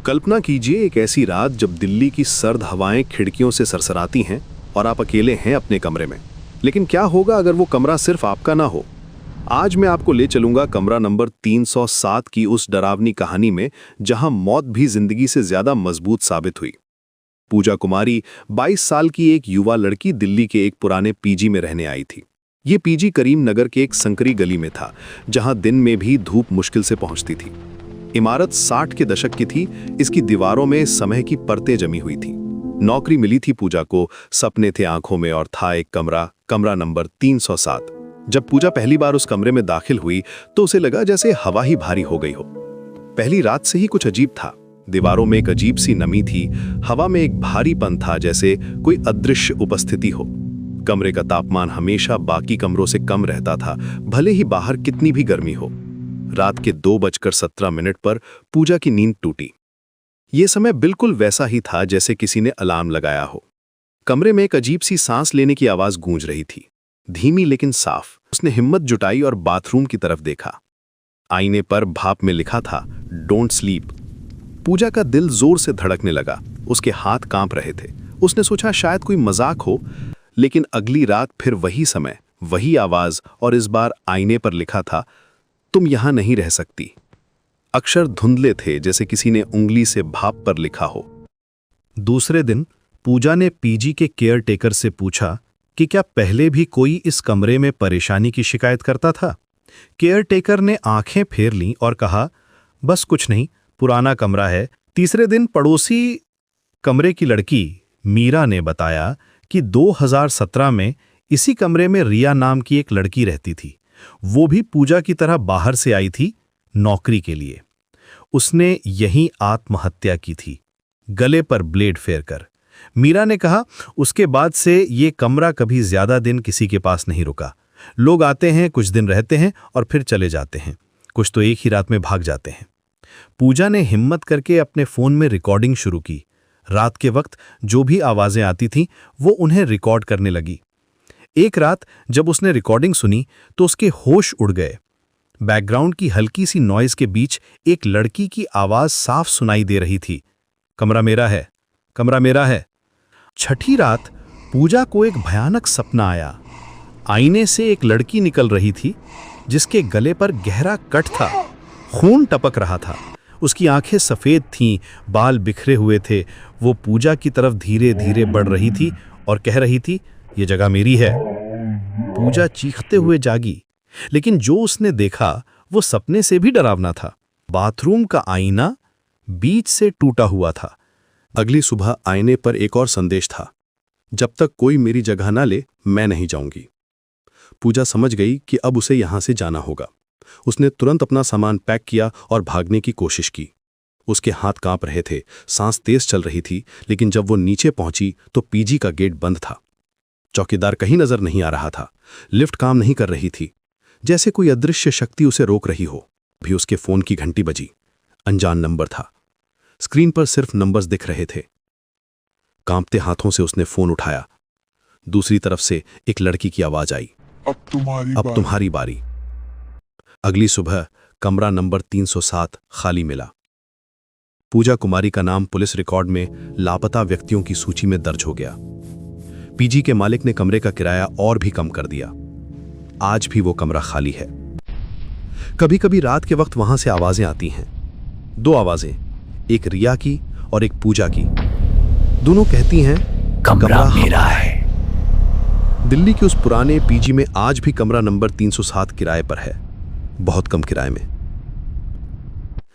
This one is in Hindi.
कल्पना कीजिए एक ऐसी रात जब दिल्ली की सर्द हवाएं खिड़कियों से सरसराती हैं और आप अकेले हैं अपने कमरे में। लेकिन क्या होगा अगर वो कमरा सिर्फ आपका ना हो? आज मैं आपको ले चलूंगा कमरा नंबर 307 की उस डरावनी कहानी में, जहां मौत भी जिंदगी से ज्यादा मजबूत साबित हुई। पूजा कुमारी 22 साल की एक युवा लड़की दिल्ली के एक पुराने पीजी में रहने आई थी। ये पीजी करीम नगर के एक संकरी गली में था, जहां दिन में भी धूप मुश्किल से पहुंचती थी। इमारत 60 के दशक की थी। इसकी दीवारों में समय की परतें जमी हुई थी। नौकरी मिली थी पूजा को, सपने थे आंखों में और था एक कमरा नंबर 307। जब पूजा पहली बार उस कमरे में दाखिल हुई तो उसे लगा जैसे हवा ही भारी हो गई हो। पहली रात से ही कुछ अजीब था। दीवारों में एक अजीब सी नमी थी, हवा में एक भारीपन था, जैसे कोई अदृश्य उपस्थिति हो। कमरे का तापमान हमेशा बाकी कमरों से कम रहता था, भले ही बाहर कितनी भी गर्मी हो। रात के 2:17 पर पूजा की नींद टूटी। ये समय बिल्कुल वैसा ही था जैसे किसी ने अलार्म लगाया हो। कमरे में एक अजीब सी सांस लेने की आवाज गूंज रही थी, धीमी लेकिन साफ। उसने हिम्मत जुटाई और बाथरूम की तरफ देखा। आईने पर भाप में लिखा था, डोंट स्लीप। पूजा का दिल जोर से धड़कने लगा, उसके हाथ कांप रहे थे। उसने सोचा शायद कोई मजाक हो, लेकिन अगली रात फिर वही समय, वही आवाज, और इस बार आईने पर लिखा था, तुम यहां नहीं रह सकती। अक्षर धुंधले थे, जैसे किसी ने उंगली से भाप पर लिखा हो। दूसरे दिन पूजा ने पीजी के केयरटेकर से पूछा कि क्या पहले भी कोई इस कमरे में परेशानी की शिकायत करता था। केयरटेकर ने आंखें फेर लीं और कहा, बस कुछ नहीं, पुराना कमरा है। तीसरे दिन पड़ोसी कमरे की लड़की मीरा ने बताया कि 2017 में इसी कमरे में रिया नाम की एक लड़की रहती थी। वो भी पूजा की तरह बाहर से आई थी नौकरी के लिए। उसने यहीं आत्महत्या की थी, गले पर ब्लेड फेर कर। मीरा ने कहा, उसके बाद से ये कमरा कभी ज्यादा दिन किसी के पास नहीं रुका। लोग आते हैं, कुछ दिन रहते हैं और फिर चले जाते हैं। कुछ तो एक ही रात में भाग जाते हैं। पूजा ने हिम्मत करके अपने फोन में रिकॉर्डिंग शुरू की। रात के वक्त जो भी आवाजें आती थीं वो उन्हें रिकॉर्ड करने लगी। एक रात जब उसने रिकॉर्डिंग सुनी तो उसके होश उड़ गए। बैकग्राउंड की हल्की सी नॉइज के बीच एक लड़की की आवाज साफ सुनाई दे रही थी, कमरा मेरा है, कमरा मेरा है। छठी रात पूजा को एक भयानक सपना आया। आईने से एक लड़की निकल रही थी, जिसके गले पर गहरा कट था, खून टपक रहा था। उसकी आंखें सफेद थीं, बाल बिखरे हुए थे। वो पूजा की तरफ धीरे धीरे बढ़ रही थी और कह रही थी, ये जगह मेरी है। पूजा चीखते हुए जागी, लेकिन जो उसने देखा वो सपने से भी डरावना था। बाथरूम का आईना बीच से टूटा हुआ था। अगली सुबह आईने पर एक और संदेश था, जब तक कोई मेरी जगह ना ले मैं नहीं जाऊंगी। पूजा समझ गई कि अब उसे यहां से जाना होगा। उसने तुरंत अपना सामान पैक किया और भागने की कोशिश की। उसके हाथ कांप रहे थे, सांस तेज चल रही थी, लेकिन जब वो नीचे पहुंची तो पीजी का गेट बंद था। चौकीदार कहीं नजर नहीं आ रहा था। लिफ्ट काम नहीं कर रही थी, जैसे कोई अदृश्य शक्ति उसे रोक रही हो। भी उसके फोन की घंटी बजी। अनजान नंबर था। स्क्रीन पर सिर्फ नंबर्स दिख रहे थे। कांपते हाथों से उसने फोन उठाया। दूसरी तरफ से एक लड़की की आवाज आई, अब तुम्हारी बारी। अगली सुबह कमरा नंबर 307 खाली मिला। पूजा कुमारी का नाम पुलिस रिकॉर्ड में लापता व्यक्तियों की सूची में दर्ज हो गया। पीजी के मालिक ने कमरे का किराया और भी कम कर दिया। आज भी वो कमरा खाली है। कभी कभी रात के वक्त वहां से आवाजें आती हैं। 2 आवाजें, एक रिया की और एक पूजा की। दोनों कहती हैं, कमरा मेरा है। दिल्ली के उस पुराने पीजी में आज भी कमरा नंबर 307 किराए पर है, बहुत कम किराए में।